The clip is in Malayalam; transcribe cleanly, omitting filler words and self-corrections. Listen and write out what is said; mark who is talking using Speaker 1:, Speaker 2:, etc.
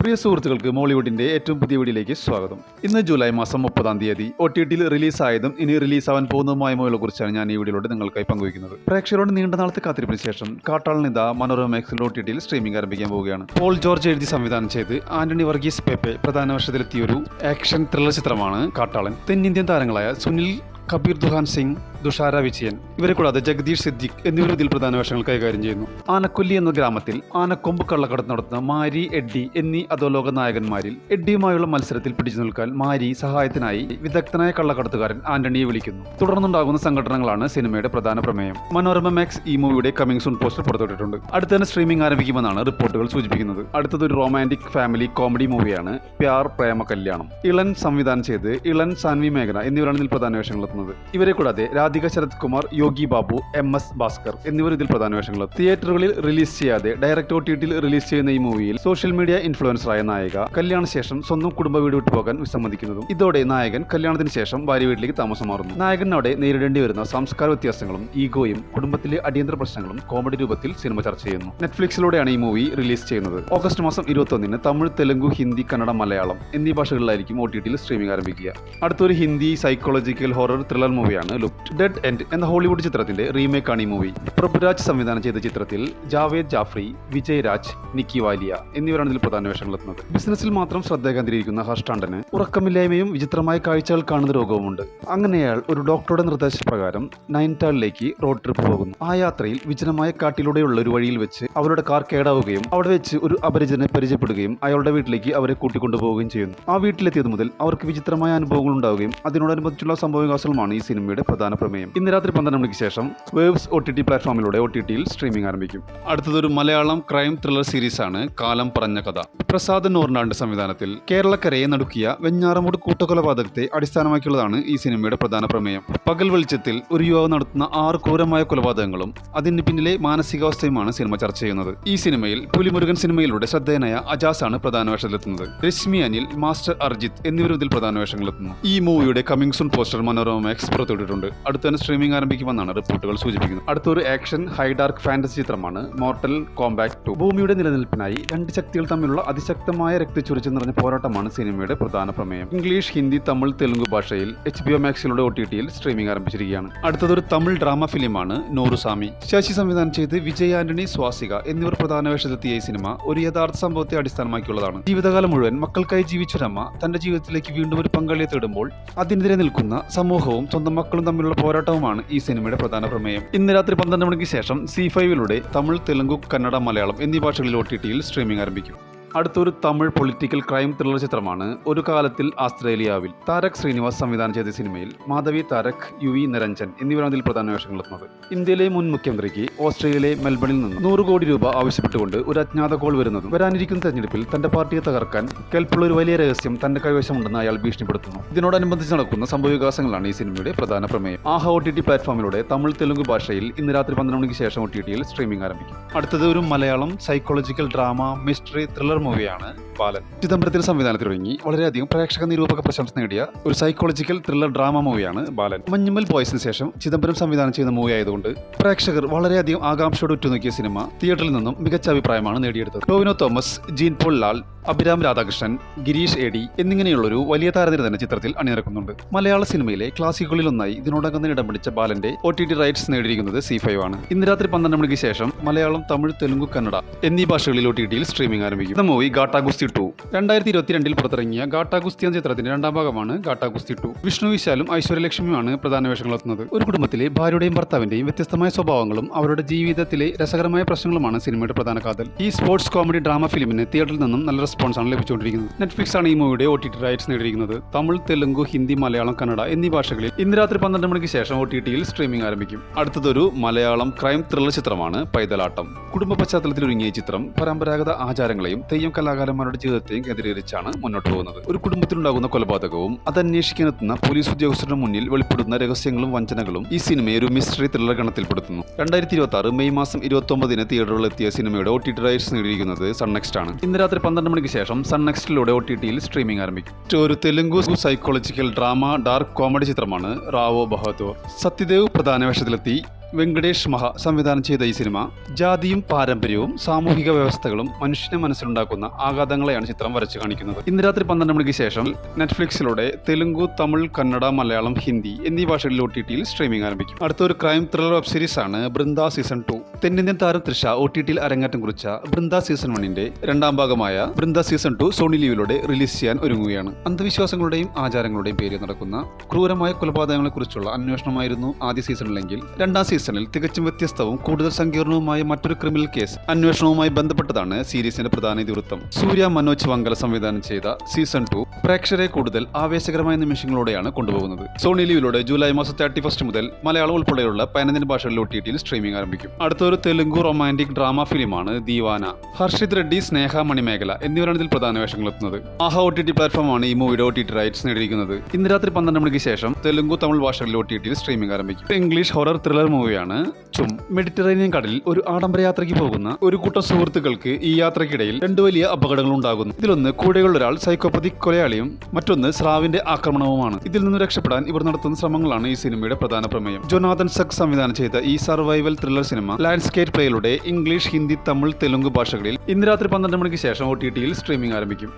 Speaker 1: പ്രിയ സുഹൃത്തുക്കൾക്ക് മോളിവുഡിന്റെ ഏറ്റവും പുതിയ വീഡിയോയിലേക്ക് സ്വാഗതം. ഇന്ന് ജൂലൈ മാസം 30 OTTയിൽ റിലീസായതും ഇനി റിലീസാവാൻ പോകുന്നതുമായ മൂവികളെക്കുറിച്ചാണ് ഞാൻ ഈ വീഡിയോയിലൂടെ നിങ്ങൾക്കായി പങ്കുവയ്ക്കുന്നത്. പ്രേക്ഷകരോട് നീണ്ട നാളത്തെ കാത്തിരിപ്പിന് ശേഷം കാട്ടാളനിത മനോരമ മാക്സിൽ OTTയിൽ സ്ട്രീമിംഗ് ആരംഭിക്കാൻ പോവുകയാണ്. പോൾ ജോർജ് എഴുതി സംവിധാനം ചെയ്ത് ആന്റണി വർഗീസ് പേപ്പെ പ്രധാന വേഷത്തിലെത്തിയ ഒരു ആക്ഷൻ ത്രില്ലർ ചിത്രമാണ് കാട്ടാളൻ. തെന്നിന്ത്യൻ താരങ്ങളായ സുനിൽ കബീർ ദുഹാൻ സിംഗ്, തുഷാര വിജയൻ ഇവരെ കൂടാതെ ജഗദീഷ് സിദ്ദിഖ് എന്നിവർ ഇതിൽ പ്രധാന വേഷങ്ങൾ കൈകാര്യം ചെയ്യുന്നു. ആനക്കൊല്ലി എന്ന ഗ്രാമത്തിൽ ആനക്കൊമ്പ് കള്ളക്കടത്ത് നടത്തുന്ന മാരി, എഡ്ഡി എന്നീ അധോലോക നായകന്മാരിൽ എഡ്ഡിയുമായുള്ള മത്സരത്തിൽ പിടിച്ചു നിൽക്കാൻ മാരി സഹായത്തിനായി വിദഗ്ധനായ കള്ളക്കടത്തുകാരൻ ആന്റണിയെ വിളിക്കുന്നു. തുടർന്നുണ്ടാകുന്ന സംഘടനകളാണ് സിനിമയുടെ പ്രധാന പ്രമേയം. മനോരമ മാക്സ് ഈ മൂവിയുടെ കമ്മിങ് സൂൺ പോസ്റ്റർ പുറത്തുവിട്ടിട്ടുണ്ട്. അടുത്ത തന്നെ സ്ട്രീമിംഗ് ആരംഭിക്കുമെന്നാണ് റിപ്പോർട്ടുകൾ സൂചിപ്പിക്കുന്നത്. അടുത്തതൊരു റൊമാന്റിക് ഫാമിലി കോമഡി മൂവിയാണ് പ്യാർ പ്രേമ കല്യാണം. ഇളൻ സംവിധാനം ചെയ്ത് ഇളൻ, സാൻവി മേഘന എന്നിവരാണ് ഇതിൽ പ്രധാന വേഷങ്ങൾ എത്തുന്നത്. ഇവരെ കൂടാതെ രാധിക ശരത് കുമാർ, യോഗി ബാബു, MS ഭാസ്കർ എന്നിവർ ഇതിൽ പ്രധാന വേഷങ്ങൾ. തിയേറ്ററുകളിൽ റിലീസ് ചെയ്യാതെ ഡയറക്റ്റ് OTTയിൽ റിലീസ് ചെയ്യുന്ന ഈ മൂവിയിൽ സോഷ്യൽ മീഡിയ ഇൻഫ്ലുവൻസറായ നായിക കല്യാണശേഷം സ്വന്തം കുടുംബ വീട് വിട്ടുപോകാൻ വിസമ്മതിക്കുന്നതും ഇതോടെ നായകൻ കല്യാണത്തിന് ശേഷം ഭാര്യ വീട്ടിലേക്ക് താമസം മാറുന്നു. നായകൻ അവിടെ നേരിടേണ്ടി വരുന്ന സംസ്കാര വ്യത്യാസങ്ങളും ഈഗോയും കുടുംബത്തിലെ അടിയന്തര പ്രശ്നങ്ങളും കോമഡി രൂപത്തിൽ സിനിമ ചർച്ച ചെയ്യുന്നു. നെറ്റ്ഫ്ലിക്സിലൂടെയാണ് ഈ മൂവി റിലീസ് ചെയ്യുന്നത്. ഓഗസ്റ്റ് മാസം 21 തമിഴ്, തെലുങ്ക്, ഹിന്ദി, കന്നഡ, മലയാളം എന്നീ ഭാഷകളിലായിരിക്കും OTTയിൽ സ്ട്രീമിംഗ് ആരംഭിക്കുക. അടുത്തൊരു ഹിന്ദി സൈക്കോളജിക്കൽ ഹൊറർ ത്രില്ലർ മൂവിയാണ് ലുക്ഡ്. ഡെഡ് എൻഡ് എന്ന ഹോളിവുഡ് ചിത്രത്തിന്റെ റീമേക്കാണ് ഈ മൂവി. പ്രഭുരാജ് സംവിധാനം ചെയ്ത ചിത്രത്തിൽ ജാവേദ് ജാഫ്രി, വിജയ് രാജ്, നിക്കി വാലിയ എന്നിവരാണ് ഇതിൽ പ്രധാന വേഷങ്ങളെത്തുന്നത്. ബിസിനസ്സിൽ മാത്രം ശ്രദ്ധ കേന്ദ്രീകരിക്കുന്ന ഹർഷ്ടാണ്ടന് ഉറക്കമില്ലായ്മയും വിചിത്രമായ കാഴ്ചകൾ കാണുന്ന രോഗവുമുണ്ട്. അങ്ങനെ അയാൾ ഒരു ഡോക്ടറുടെ നിർദ്ദേശപ്രകാരം നൈനിറ്റാളിലേക്ക് റോഡ് ട്രിപ്പ് പോകുന്നു. ആ യാത്രയിൽ വിജനമായ കാട്ടിലൂടെയുള്ള ഒരു വഴിയിൽ വെച്ച് അവരുടെ കാർ കേടാവുകയും അവിടെ വെച്ച് ഒരു അപരിചിതനെ പരിചയപ്പെടുകയും അയാളുടെ വീട്ടിലേക്ക് അവരെ കൂട്ടിക്കൊണ്ടുപോവുകയും ചെയ്യുന്നു. ആ വീട്ടിലെത്തിയത് മുതൽ അവർക്ക് വിചിത്രമായ അനുഭവങ്ങൾ ഉണ്ടാവുകയും അതിനോടനുബന്ധിച്ചുള്ള സംഭവവികാസങ്ങളുമാണ് ഈ സിനിമയുടെ പ്രധാന പ്രമേയം. ഇന്ന് രാത്രി 12 മണിക്ക് ശേഷം വേവ്സ് OTT പ്ലാറ്റ്ഫോമിലൂടെ OTTയിൽ സ്ട്രീമിംഗ് ആരംഭിക്കും. അടുത്തതൊരു മലയാളം ക്രൈം ത്രില്ലർ സീരീസാണ് കാലം പറഞ്ഞ കഥ. പ്രസാദ് നോർനാണ്ട് സംവിധാനത്തിൽ കേരളക്കരയെ നടുക്കിയ വെഞ്ഞാറമൂട് കൂട്ടക്കൊലപാതകത്തെ അടിസ്ഥാനമാക്കിയുള്ളതാണ് ഈ സിനിമയുടെ പ്രധാന പ്രമേയം. പകൽ വെളിച്ചത്തിൽ ഒരു യുവാവ് നടത്തുന്ന 6 ക്രൂരമായ കൊലപാതകങ്ങളും അതിന് പിന്നിലെ മാനസികാവസ്ഥയുമാണ് സിനിമ ചർച്ച ചെയ്യുന്നത്. ഈ സിനിമയിൽ പുലിമുരുകൻ സിനിമയിലൂടെ ശ്രദ്ധേയനായ അജാസ് ആണ് പ്രധാന വേഷത്തിലെത്തുന്നത്. രശ്മി അനിൽ, മാസ്റ്റർ അർജിത്ത് എന്നിവരും ഇതിൽ പ്രധാന വേഷങ്ങളെത്തുന്നു. ഈ മൂവിയുടെ coming soon poster Manorama Max പുറത്തുവിട്ടിട്ടുണ്ട്. അടുത്ത തന്നെ സ്ട്രീമിംഗ് ആരംഭിക്കുമെന്നാണ് റിപ്പോർട്ടുകൾ സൂചിപ്പിക്കുന്നത്. അടുത്തൊരു ആക്ഷൻ ഹൈ ഡാർക്ക് ഫാന്റസി ചിത്രമാണ് മോർട്ടൽ കോംബാറ്റ് 2. ഭൂമിയുടെ നിലനിൽപ്പിനായി രണ്ട് ശക്തികൾ തമ്മിലുള്ള അതിശക്തമായ രക്തച്ചൊരിച്ചിൽ നിറഞ്ഞ പോരാട്ടമാണ് സിനിമയുടെ പ്രധാന പ്രമേയം. ഇംഗ്ലീഷ്, ഹിന്ദി, തമിഴ്, തെലുങ്ക് ഭാഷയിൽ HBO മാക്സിലൂടെ OTTയിൽ സ്ട്രീമിംഗ് ആരംഭിച്ചിരിക്കുകയാണ്. അടുത്തതൊരു തമിഴ് ഡ്രാമ ഫിലിമാണ് നൂറുസാമി. ശശി സംവിധാനം ചെയ്ത് വിജയ് ആന്റണി, സ്വാസിക എന്നിവർ പ്രധാന വേഷത്തിലെത്തിയ ഈ സിനിമ ഒരു യഥാർത്ഥ സംഭവത്തെ അടിസ്ഥാനമാക്കിയുള്ളതാണ്. ജീവിതകാലം മുഴുവൻ മക്കൾക്കായി ജീവിച്ചൊരമ്മ തന്റെ ജീവിതത്തിലേക്ക് വീണ്ടും ഒരു പങ്കാളിയെ തേടുമ്പോൾ അതിനെതിരെ നിൽക്കുന്ന സമൂഹവും സ്വന്തം മക്കളും തമ്മിലുള്ള പോരാട്ടവുമാണ് ഈ സിനിമയുടെ പ്രധാന പ്രമേയം. ഇന്ന് രാത്രി 12 മണിക്ക് ശേഷം C5ലൂടെ തമിഴ്, തെലുങ്ക്, കന്നഡ, മലയാളം എന്നീ ഭാഷകളിൽ OTTയിൽ സ്ട്രീമിംഗ് ആരംഭിക്കും. അടുത്തൊരു തമിഴ് പൊളിറ്റിക്കൽ ക്രൈം ത്രില്ലർ ചിത്രമാണ് ഒരു കാലത്തിൽ ആസ്ട്രേലിയാവിൽ. താരക് ശ്രീനിവാസ് സംവിധാനം ചെയ്ത സിനിമയിൽ മാധവി താരക്, UV നിരഞ്ജൻ എന്നിവരാണ് ഇതിൽ പ്രധാന വേഷങ്ങളെത്തുന്നത്. ഇന്ത്യയിലെ മുൻ മുഖ്യമന്ത്രിക്ക് ഓസ്ട്രേലിയയിലെ മെൽബണിൽ നിന്ന് 100 കോടി രൂപ ആവശ്യപ്പെട്ടുകൊണ്ട് ഒരു അജ്ഞാത കോൾ വരുന്നതും വരാനിരിക്കുന്ന തെരഞ്ഞെടുപ്പിൽ തന്റെ പാർട്ടിയെ തകർക്കാൻ കെൽപ്പുള്ള ഒരു വലിയ രഹസ്യം തന്റെ കൈവശമുണ്ടെന്ന് അയാൾ ഭീഷണിപ്പെടുത്തുന്നു. ഇതിനോടനുബന്ധിച്ച് നടക്കുന്ന സംഭവവികാസങ്ങളാണ് ഈ സിനിമയുടെ പ്രധാന പ്രമേയം. ആഹ OTT പ്ലാറ്റ്ഫോമിലൂടെ തമിഴ്, തെലുങ്ക് ഭാഷയിൽ ഇന്ന് രാത്രി 12 മണിക്ക് ശേഷം OTTയിൽ സ്ട്രീമിംഗ് ആരംഭിക്കും. അടുത്തത് ഒരു Malayalam psychological drama mystery thriller മൂവിയാണ് ബാലൻ. ചിദംബരത്തിൽ സംവിധാനത്തിലൊരുങ്ങി വളരെയധികം പ്രേക്ഷക നിരൂപക പ്രശംസ നേടിയ ഒരു സൈക്കോളജിക്കൽ ത്രില്ലർ ഡ്രാമ മൂവിയാണ് ബാലൻ. മഞ്ഞുമ്മൽ ബോയ്സിന് ശേഷം ചിദംബരം സംവിധാനം ചെയ്യുന്ന മൂവി ആയതുകൊണ്ട് പ്രേക്ഷകർ വളരെയധികം ആകാംക്ഷയോടെ ഉറ്റുനോക്കിയ സിനിമ തിയേറ്ററിൽ നിന്നും മികച്ച അഭിപ്രായമാണ് നേടിയെടുത്തത്. ടോവിനോ തോമസ്, ജീൻ പോൾ ലാൽ, അഭിരാം രാധാകൃഷ്ണൻ, ഗിരീഷ് AD എന്നിങ്ങനെയുള്ളൊരു വലിയ താരനിര തന്നെ ചിത്രത്തിൽ അണിനിരക്കുന്നുണ്ട്. മലയാള സിനിമയിലെ ക്ലാസിക്കുകളിൽ ഒന്നായി ഇതിനോടകം തന്നെ ഇടം പിടിച്ച ബാലന്റെ OTT റൈറ്റ്സ് നേടിയിരിക്കുന്നത് C5 ആണ്. ഇന്ന് രാത്രി 12 മണിക്ക് ശേഷം മലയാളം, തമിഴ്, തെലുങ്ക്, കന്നഡ എന്നീ ഭാഷകളിൽ OTTയിൽ സ്ട്രീമിംഗ് ആരംഭിക്കും. മൂവി ഗാട്ടാ ഗുസ്തി 2. 2022 പുറത്തിറങ്ങിയ ഗാട്ടാ ഗുസ്തി എന്ന ചിത്രത്തിന്റെ രണ്ടാം ഭാഗമാണ് ഗാട്ടാ ഗുസ്തി 2. വിഷ്ണു വിശാലും ഐശ്വര്യലക്ഷ്മിയുമാണ് പ്രധാന വേഷങ്ങളെത്തുന്നത്. ഒരു കുടുംബത്തിലെ ഭാര്യയുടെയും ഭർത്താവിന്റെയും വ്യത്യസ്തമായ സ്വഭാവങ്ങളും അവരുടെ ജീവിതത്തിലെ രസകരമായ പ്രശ്നങ്ങളുമാണ് സിനിമയുടെ പ്രധാന കാതൽ. ഈ സ്പോർട്സ് കോമഡി ഡ്രാമ ഫിലിമിന് തിയേറ്ററിൽ നിന്നും നല്ല റെസ്പോൺസ് ആണ് ലഭിച്ചുകൊണ്ടിരിക്കുന്നത്. നെറ്റ്ഫ്ലിക്സ് ആണ് ഈ മൂവിയുടെ OTT റൈറ്റ്സ് നേടിയിരിക്കുന്നത്. തമിഴ്, തെലുങ്ക്, ഹിന്ദി, മലയാളം, കന്നഡ എന്നീ ഭാഷകളിൽ ഇന്ന് രാത്രി 12 മണിക്ക് ശേഷം OTTയിൽ സ്ട്രീമിംഗ് ആരംഭിക്കും. അടുത്തതൊരു മലയാളം ക്രൈം ത്രില്ലർ ചിത്രമാണ് പൈതലാട്ടം. കുടുംബ പശ്ചാത്തലത്തിൽ ഒരുങ്ങിയ ചിത്രം പരമ്പരാഗത ആചാരങ്ങളെയും തെയ്യം കലാകാരന്മാരുടെ ജീവിതത്തെയും കേന്ദ്രീകരിച്ചാണ് മുന്നോട്ട് പോകുന്നത്. ഒരു കുടുംബത്തിലുണ്ടാകുന്ന കൊലപാതകവും അത് അന്വേഷിക്കാനെത്തുന്ന പോലീസ് ഉദ്യോഗസ്ഥരുടെ മുന്നിൽ വെളിപ്പെടുന്ന രഹസ്യങ്ങളും വഞ്ചനകളും ഈ സിനിമയെ ഒരു മിസ്റ്ററി ത്രില്ലർ ഗണത്തിൽപ്പെടുത്തുന്നു. 2026 മെയ് മാസം 29 തിയേറ്ററുകളിലെത്തിയ സിനിമയുടെ OTT റൈറ്റ്സ് നേടിയിരിക്കുന്നത് സൺനെക്സ്റ്റ് ആണ്. ഇന്ന് രാത്രി 12 മണിക്ക് ശേഷം സൺനെക്സ്റ്റിലൂടെ OTTയിൽ സ്ട്രീമിംഗ് ആരംഭിക്കും. ഒരു Telugu psychological drama dark comedy ചിത്രമാണ് റാവോ ബഹദൂർ. സത്യദേവ് പ്രധാന വേഷത്തിലെത്തി വെങ്കടേഷ് മഹ സംവിധാനം ചെയ്ത ഈ സിനിമ ജാതിയും പാരമ്പര്യവും സാമൂഹിക വ്യവസ്ഥകളും മനുഷ്യനെ മനസ്സിലുണ്ടാക്കുന്ന ആഘാതങ്ങളെയാണ് ചിത്രം വരച്ചു കാണിക്കുന്നത്. ഇന്ന് രാത്രി 12 മണിക്ക് ശേഷം നെറ്റ്ഫ്ലിക്സിലൂടെ തെലുങ്ക്, തമിഴ്, കന്നഡ, മലയാളം, ഹിന്ദി എന്നീ ഭാഷകളിൽ OTT-യിൽ സ്ട്രീമിംഗ് ആരംഭിക്കും. അടുത്തൊരു ക്രൈം ത്രില്ലർ വെബ് സീരീസ് ആണ് ബൃന്ദ സീസൺ 2. തെന്നിന്ത്യൻ താരം തൃഷ OTT-യിൽ അരങ്ങേറ്റം കുറിച്ച ബൃന്ദ സീസൺ 1-ന്റെ രണ്ടാം ഭാഗമായ ബൃന്ദ സീസൺ 2 സോണി ലീവിലൂടെ റിലീസ് ചെയ്യാൻ ഒരുങ്ങുകയാണ്. അന്ധവിശ്വാസങ്ങളുടെയും ആചാരങ്ങളുടെയും പേരിൽ നടക്കുന്ന ക്രൂരമായ കൊലപാതകങ്ങളെക്കുറിച്ചുള്ള അന്വേഷണമായിരുന്നു ആദ്യ സീസണിലെങ്കിൽ രണ്ടാം സീസണിൽ തികച്ചും വ്യത്യസ്തവും കൂടുതൽ സങ്കീർണവുമായ മറ്റൊരു ക്രിമിനൽ കേസ് അന്വേഷണവുമായി ബന്ധപ്പെട്ടതാണ് സീരീസിന്റെ പ്രധാന ഇതിവൃത്തം. സൂര്യ മനോജ് വങ്കല സംവിധാനം ചെയ്ത സീസൺ 2 പ്രേക്ഷകരെ കൂടുതൽ ആവേശകരമായ നിമിഷങ്ങളോടെയാണ് കൊണ്ടുപോകുന്നത്. സോണി ലീവിലൂടെ ജൂലൈ മാസം 31 മുതൽ മലയാളം ഉൾപ്പെടെയുള്ള 15 ഭാഷകളിൽ OTT-യിൽ സ്ട്രീമിംഗ് ആരംഭിക്കും. അടുത്തൊരു തെലുങ്ക് റൊമാന്റിക് ഡ്രാമ ഫിലിമാണ് ദീവാന. ഹർഷിത് റെഡ്ഡി, സ്നേഹ മണിമേഖല എന്നിവരാണ് ഇതിൽ പ്രധാന വേഷങ്ങളെത്തുന്നത്. ആഹ OTT പ്ലാറ്റ്ഫോമാണ് ഈ മൂവിയുടെ OTT റൈറ്റ്സ് നേടിയിരിക്കുന്നത്. ഇന്ന് രാത്രി 12 മണിക്ക് ശേഷം തെലുങ്ക്, തമിഴ് ഭാഷകളിൽ OTT-യിൽ സ്ട്രീമിംഗ് ആരംഭിക്കും. ഇംഗ്ലീഷ് ഹൊറർ ത്രില്ലർ മൂവിയാണ് ചും. മെഡിറ്ററേനിയൻ കടലിൽ ഒരു ആഡംബര യാത്രയ്ക്ക് പോകുന്ന ഒരു കൂട്ടം സുഹൃത്തുക്കൾക്ക് ഈ യാത്രയ്ക്കിടയിൽ 2 വലിയ അപകടങ്ങൾ ഉണ്ടാകുന്നു. ഇതിലൊന്ന് കൂടെയുള്ള ഒരാൾ സൈക്കോപതിക് കൊലയാളിയും മറ്റൊന്ന് സ്രാവിന്റെ ആക്രമണവുമാണ്. ഇതിൽ നിന്ന് രക്ഷപ്പെടാൻ ഇവർ നടത്തുന്ന ശ്രമങ്ങളാണ് ഈ സിനിമയുടെ പ്രധാന പ്രമേയം. ജോനാഥൻ സക് സംവിധാനം ചെയ്ത ഈ സർവൈവൽ ത്രില്ലർ സിനിമ ലാൻഡ്സ്കേപ്പ് പ്ലേയിലൂടെ ഇംഗ്ലീഷ്, ഹിന്ദി, തമിഴ്, തെലുങ്ക് ഭാഷകളിൽ ഇന്ന് രാത്രി 12 മണിക്ക് ശേഷം OTT-യിൽ സ്ട്രീമിംഗ് ആരംഭിക്കും.